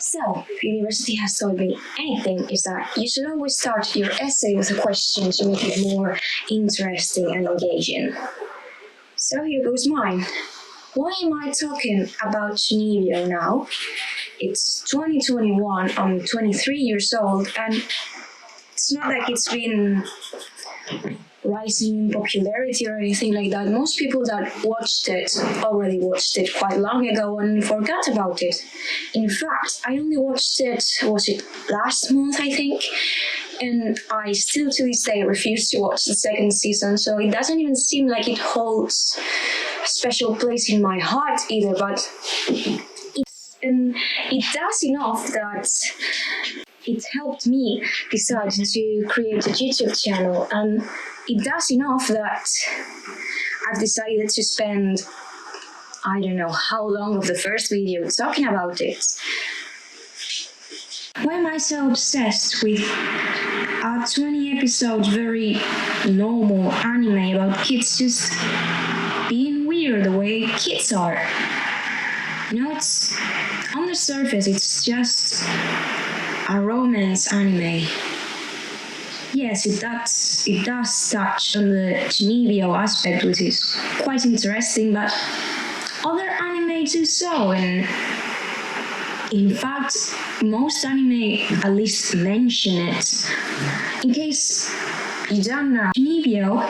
So, if university has taught me anything, is that you should always start your essay with a question to make it more interesting and engaging. So here goes mine. Why am I talking about chuunibyo now? It's 2021, I'm 23 years old, and it's not like it's been rising in popularity or anything like that. Most people that watched it already watched it quite long ago and forgot about it. In fact, I only watched it, was it last month, I think? And I still to this day refuse to watch the second season, so it doesn't even seem like it holds a special place in my heart either, but it does enough that it helped me decide to create a YouTube channel, and it does enough that I've decided to spend I don't know how long of the first video talking about it. Why am I so obsessed with a 20 episode very normal anime about kids just being weird the way kids are? You know, it's on the surface, it's just a romance anime. Yes, it does touch on the chuunibyo aspect, which is quite interesting, but other anime do so, and in fact, most anime at least mention it. In case you don't know, chuunibyo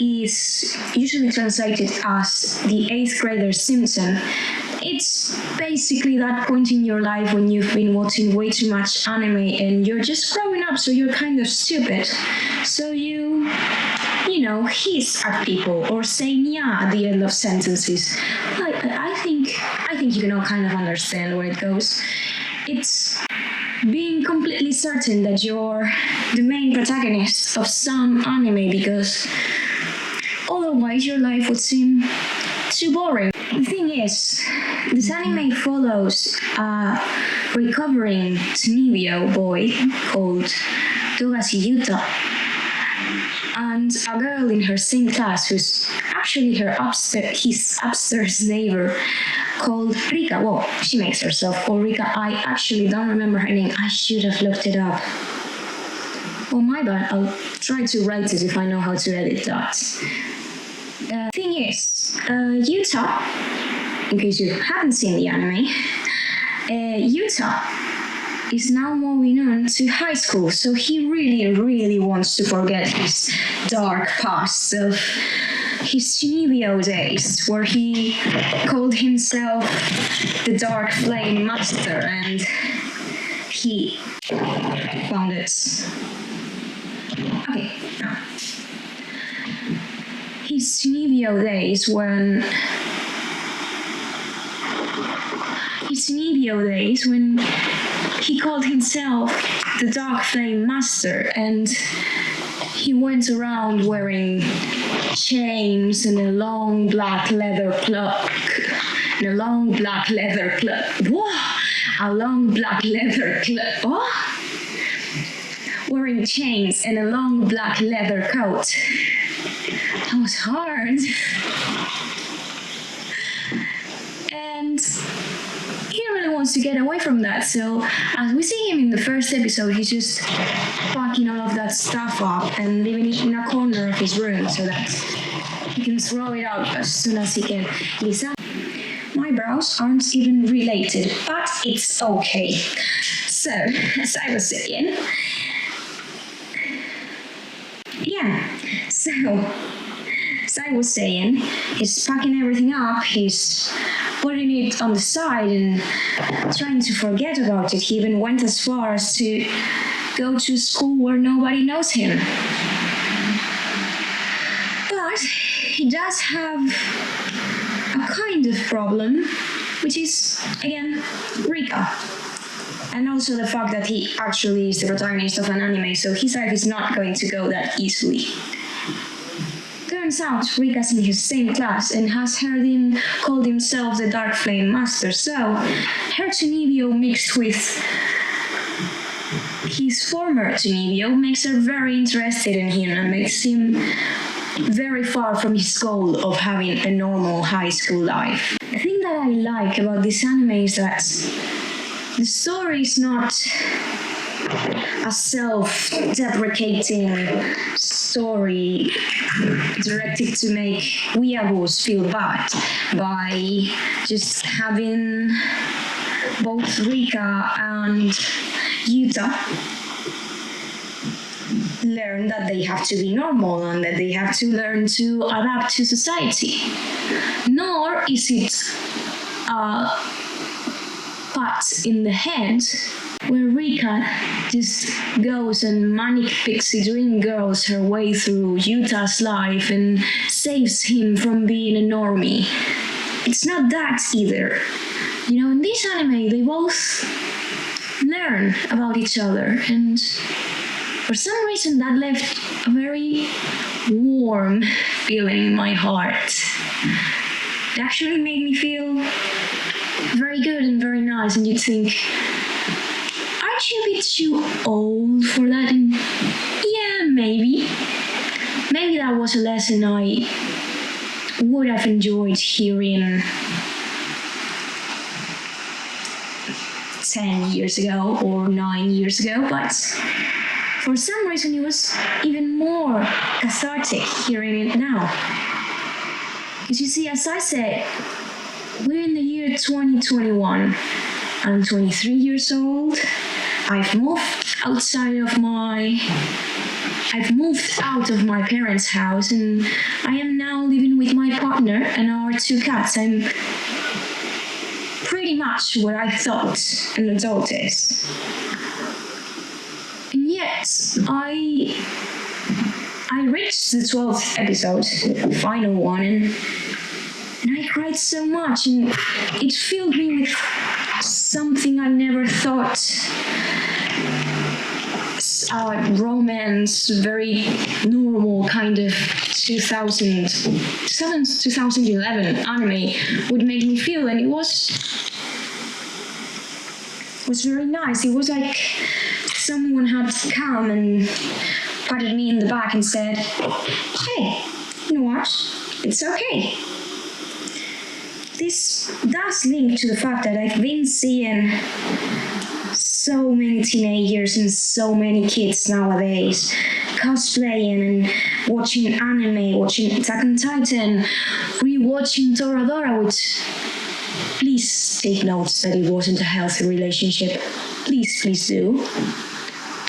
is usually translated as the 8th grader symptom. It's basically that point in your life when you've been watching way too much anime and you're just growing up, so you're kind of stupid. So you hiss at people or say nya at the end of sentences. I think you can all kind of understand where it goes. It's being completely certain that you're the main protagonist of some anime, because otherwise your life would seem too boring. The thing is, this anime follows a recovering chuunibyo boy called Yuta, and a girl in her same class who's actually his upstairs neighbor called Rika. Well, she makes herself called Rika. I actually don't remember her name. I should have looked it up. Well, my bad. I'll try to write it if I know how to edit that. Thing is, Yuta, in case you haven't seen the anime, Yuta is now moving on to high school, so he really wants to forget his dark past of his chuunibyo days, where he called himself the Dark Flame Master, and he found it. Okay, now. His chuunibyo days when he called himself the Dark Flame Master, and he went around wearing chains and a long black leather cloak. Wearing chains and a long black leather coat. That was hard. And he really wants to get away from that, so as we see him in the first episode, he's just packing all of that stuff up and leaving it in a corner of his room so that he can throw it out as soon as he can. My brows aren't even related, but it's okay. So, as I was saying, he's packing everything up, he's putting it on the side and trying to forget about it. He even went as far as to go to school where nobody knows him. But he does have a kind of problem, which is, again, Rika. And also the fact that he actually is the protagonist of an anime, so his life is not going to go that easily. Turns out Rika's in his same class and has heard him call himself the Dark Flame Master, so her chuunibyo mixed with his former chuunibyo makes her very interested in him and makes him very far from his goal of having a normal high school life. The thing that I like about this anime is that The story is not a self-deprecating story directed to make weeaboos feel bad by just having both Rika and Yuta learn that they have to be normal and that they have to learn to adapt to society. Nor is it a pat in the head where Rika just goes and manic pixie dream girls her way through Yuta's life and saves him from being a normie. It's not that either. In this anime they both learn about each other, and for some reason that left a very warm feeling in my heart. It actually made me feel very good and very nice, and you'd think, aren't you a bit too old for that? And yeah, maybe that was a lesson I would have enjoyed hearing 10 years ago or 9 years ago, but for some reason it was even more cathartic hearing it now. Because you see, as I said, we're in the year 2021. I'm 23 years old. I've moved out of my parents' house, and I am now living with my partner and our 2 cats. I'm pretty much what I thought an adult is. And yet, I reached the 12th episode, the final one, and I cried so much, and it filled me with something I never thought romance, very normal kind of 2011 anime would make me feel, and it was very nice. It was like someone had come and patted me in the back and said, hey, you know what, it's okay. This does link to the fact that I've been seeing so many teenagers and so many kids nowadays cosplaying and watching anime, watching Attack on Titan, rewatching Toradora, which, please take notes that it wasn't a healthy relationship. Please do.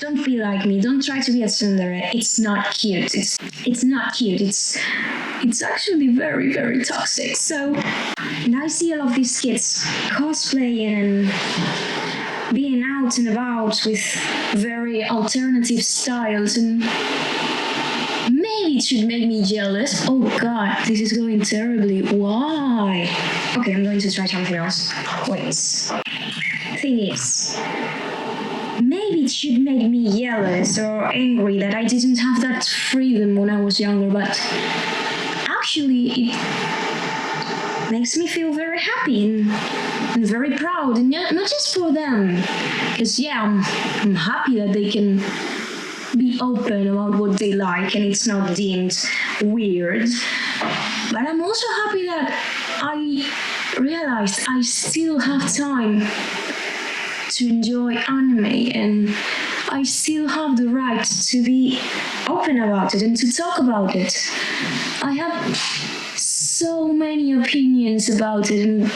Don't be like me. Don't try to be a tsundere. It's not cute. It's not cute. It's actually very, very toxic. So, and I see all of these kids cosplaying and being out and about with very alternative styles, and maybe it should make me jealous. Oh god, this is going terribly. Why? Okay, I'm going to try something else. Wait. Thing is, maybe it should make me jealous or angry that I didn't have that freedom when I was younger, but actually it makes me feel very happy and very proud, and not just for them, because I'm happy that they can be open about what they like and it's not deemed weird, but I'm also happy that I realized I still have time to enjoy anime, and I still have the right to be open about it and to talk about it. I have so many opinions about it, and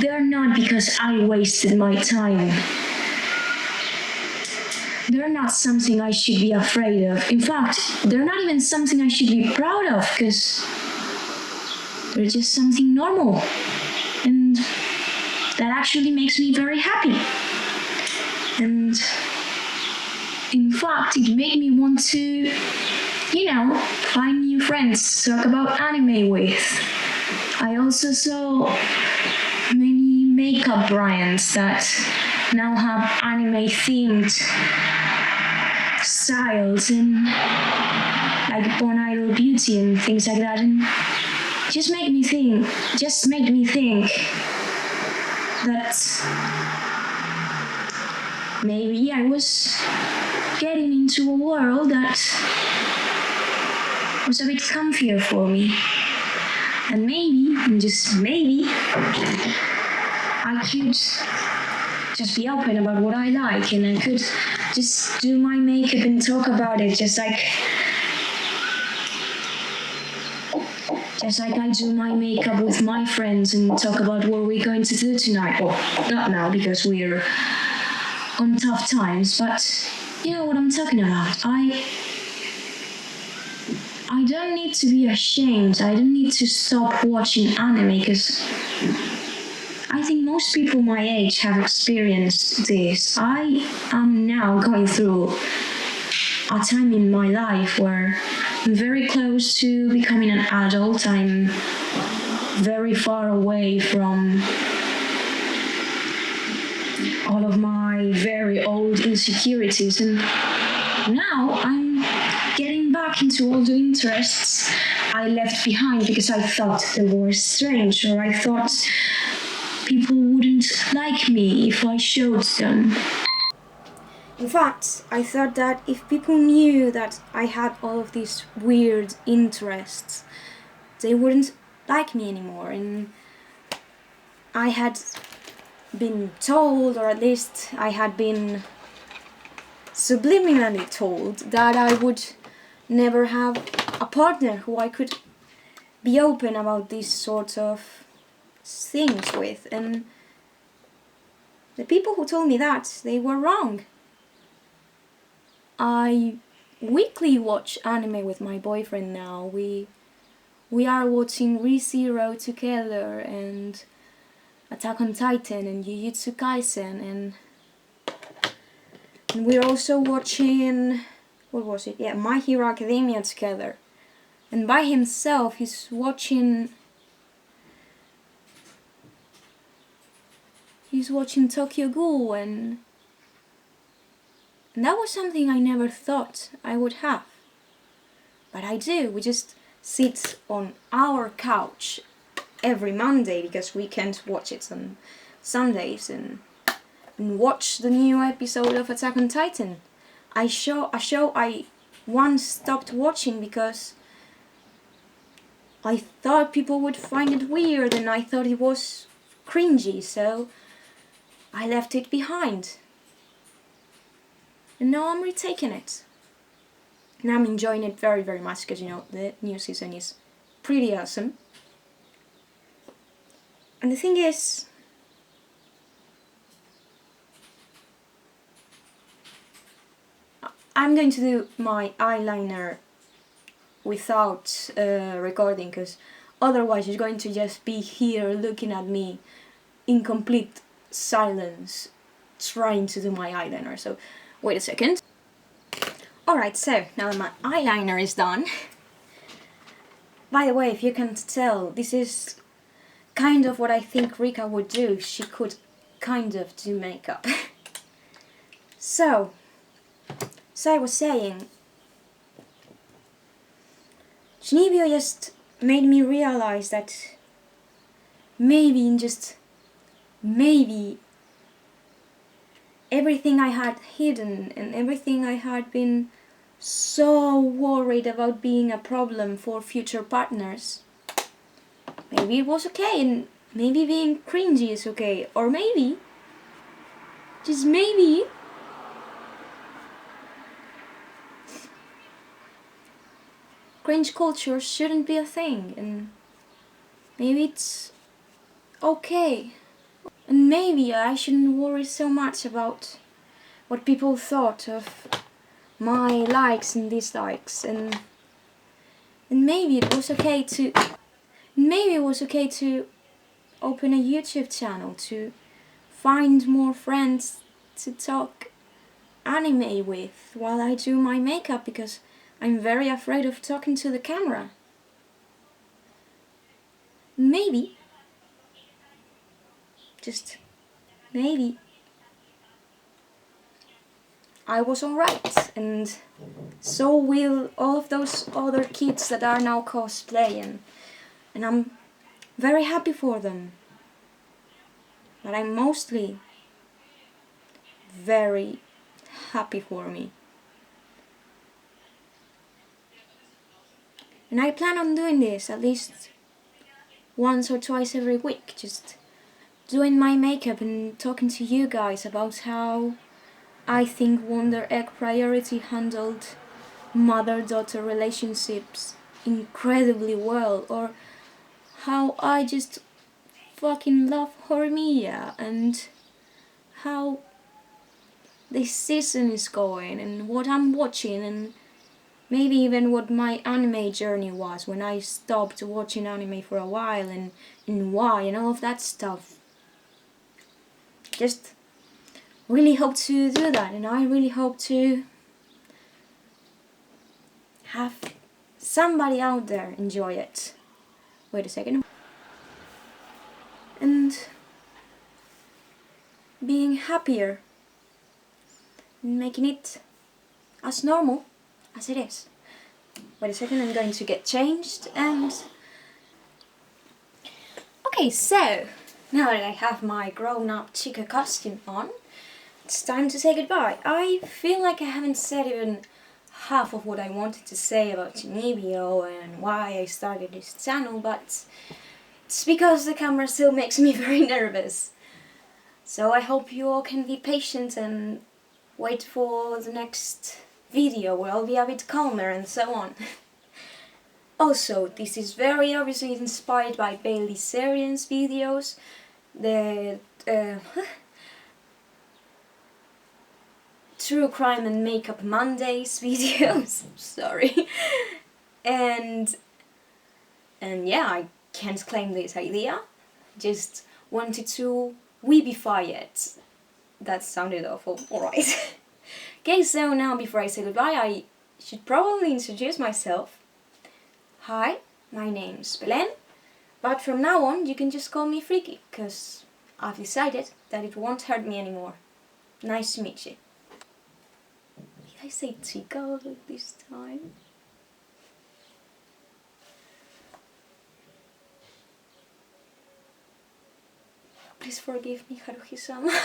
they're not because I wasted my time. They're not something I should be afraid of. In fact, they're not even something I should be proud of, because they're just something normal. And that actually makes me very happy. And in fact, it made me want to, find new friends to talk about anime with. I also saw many makeup brands that now have anime-themed styles, and like Bon Idol Beauty and things like that, and just made me think that maybe I was getting into a world that was a bit comfier for me, and maybe, and just maybe, I could just be open about what I like, and I could just do my makeup and talk about it, just like I do my makeup with my friends and talk about what we're going to do tonight. Well, not now because we're on tough times, but you know what I'm talking about. I don't need to be ashamed. I don't need to stop watching anime because I think most people my age have experienced this. I am now going through a time in my life where I'm very close to becoming an adult. I'm very far away from all of my very old insecurities, and now I'm getting back into all the interests I left behind because I thought they were strange, or I thought people wouldn't like me if I showed them. In fact, I thought that if people knew that I had all of these weird interests, they wouldn't like me anymore. And I had been told, or at least I had been subliminally told, that I would never have a partner who I could be open about these sorts of things with. And the people who told me that, they were wrong. I weekly watch anime with my boyfriend now. We are watching ReZero together, and Attack on Titan, and Jujutsu Kaisen, and we're also watching, what was it? Yeah, My Hero Academia together. And by himself, he's watching Tokyo Ghoul, and that was something I never thought I would have. But I do. We just sit on our couch every Monday because we can't watch it on Sundays, and watch the new episode of Attack on Titan. A show I once stopped watching because I thought people would find it weird and I thought it was cringy, so I left it behind. And now I'm retaking it. And I'm enjoying it very, very much because, you know, the new season is pretty awesome. And the thing is, I'm going to do my eyeliner without recording, because otherwise you're going to just be here looking at me in complete silence trying to do my eyeliner. So wait a second. Alright, so now that my eyeliner is done, by the way, if you can't tell, this is kind of what I think Rika would do. She could kind of do makeup. So I was saying, chuunibyo just made me realize that maybe, just maybe, everything I had hidden and everything I had been so worried about being a problem for future partners, maybe it was okay, and maybe being cringy is okay, or maybe, just maybe, cringe culture shouldn't be a thing, and maybe it's okay. And maybe I shouldn't worry so much about what people thought of my likes and dislikes, and maybe it was okay to open a YouTube channel, to find more friends to talk anime with while I do my makeup, because I'm very afraid of talking to the camera. Maybe, just maybe, I was alright, and so will all of those other kids that are now cosplaying, and I'm very happy for them. But I'm mostly very happy for me. And I plan on doing this at least once or twice every week, just doing my makeup and talking to you guys about how I think Wonder Egg Priority handled mother-daughter relationships incredibly well, or how I just fucking love horror media and how this season is going and what I'm watching and maybe even what my anime journey was when I stopped watching anime for a while and why and all of that stuff. Just really hope to do that, and I really hope to have somebody out there enjoy it. Wait a second. And being happier and making it as normal as it is. Wait a second, I'm going to get changed and... Okay, so now that I have my grown-up chica costume on, it's time to say goodbye. I feel like I haven't said even half of what I wanted to say about Chuunibyo and why I started this channel, but it's because the camera still makes me very nervous. So I hope you all can be patient and wait for the next video where I'll be a bit calmer and so on. Also, this is very obviously inspired by Bailey Sarian's videos, the True Crime and Makeup Mondays videos, sorry. And yeah, I can't claim this idea, just wanted to weebify it. That sounded awful, alright. Okay, so now before I say goodbye, I should probably introduce myself. Hi, my name's Belen, but from now on you can just call me Friki, because I've decided that it won't hurt me anymore. Nice to meet you. Did I say chica this time? Please forgive me, Haruhi-sama.